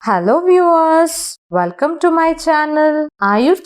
Hello viewers, welcome to my channel Ayur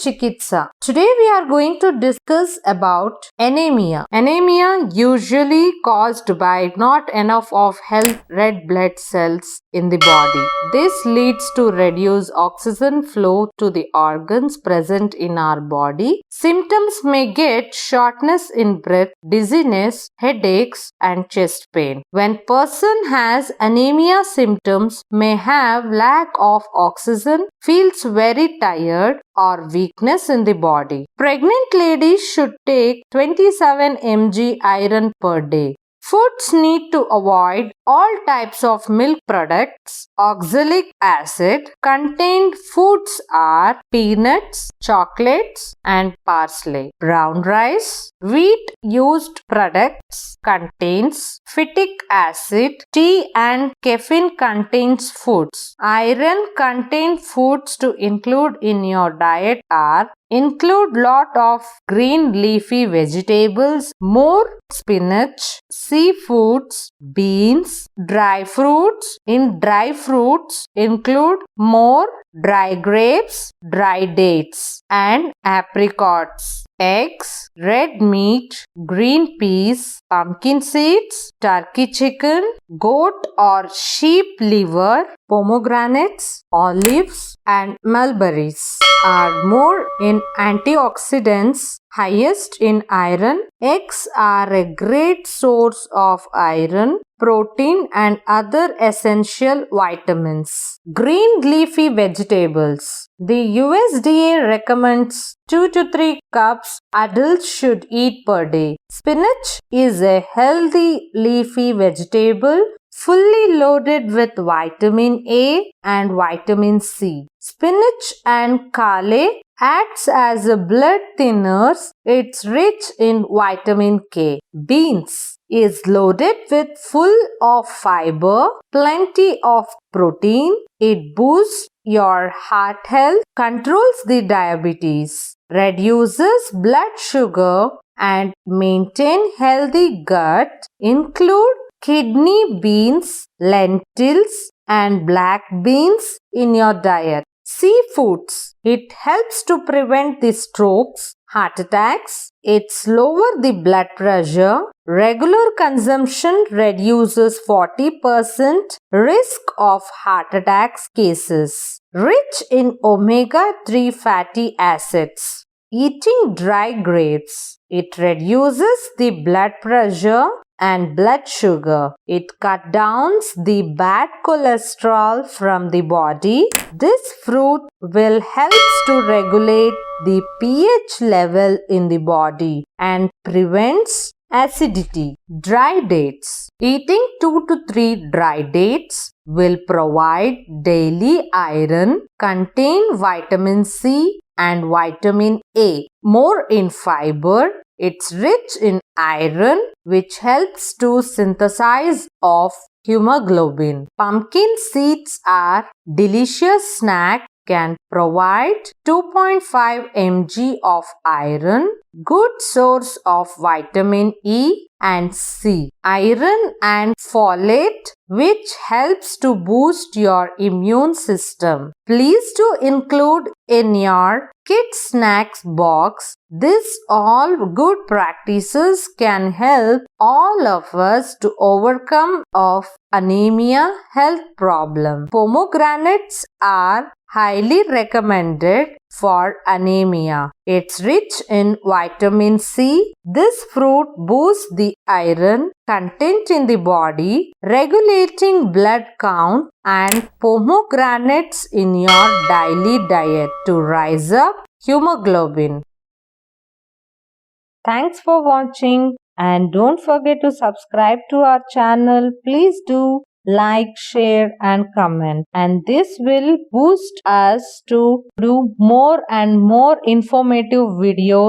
Today we are going to discuss about anemia. Anemia usually caused by not enough of healthy red blood cells in the body. This leads to reduced oxygen flow to the organs present in our body. Symptoms may get shortness in breath, dizziness, headaches and chest pain. When person has anemia, symptoms may have lack of oxygen, feels very tired or weakness in the body. Pregnant ladies should take 27 mg iron per day. Foods need to avoid all types of milk products. Oxalic acid contained foods are peanuts, chocolates and parsley. Brown rice, wheat used products contains phytic acid. Tea and caffeine contains foods. Iron contained foods to include in your diet are include lot of green leafy vegetables, more spinach, seafoods, beans, dry fruits. In dry fruits include more dry grapes, dry dates and apricots, eggs, red meat, green peas, pumpkin seeds, turkey chicken, goat or sheep liver, pomegranates, olives and mulberries are more in antioxidants, highest in iron. Eggs are a great source of iron, protein and other essential vitamins. Green leafy vegetables. The USDA recommends 2 to 3 cups adults should eat per day. Spinach is a healthy leafy vegetable fully loaded with vitamin A and vitamin C. Spinach and kale acts as a blood thinners. It's rich in vitamin K. Beans is loaded with full of fiber, plenty of protein. It boosts your heart health, controls the diabetes, reduces blood sugar and maintain healthy gut. Include kidney beans, lentils and black beans in your diet. Seafoods. It helps to prevent the strokes, heart attacks. It lowers the blood pressure. Regular consumption reduces 40% risk of heart attacks cases. Rich in omega-3 fatty acids. Eating dry grapes. It reduces the blood pressure and blood sugar. It cuts down the bad cholesterol from the body. This fruit will help to regulate the pH level in the body and prevents acidity. Dry dates. Eating 2 to 3 dry dates will provide daily iron, contain vitamin C and vitamin A. More in fiber. It's rich in iron which helps to synthesize of hemoglobin. Pumpkin seeds are delicious snack, can provide 2.5 mg of iron, good source of vitamin E and C. Iron and folate which helps to boost your immune system. Please do include in your kids snacks box. This all good practices can help all of us to overcome of anemia health problem. Pomegranates are highly recommended for anemia. It's rich in vitamin C. This fruit boosts the iron content in the body, regulating blood count and pomegranates in your daily diet to rise up hemoglobin. Thanks for watching and don't forget to subscribe to our channel. Please do like, share and comment, and this will boost us to do more and more informative videos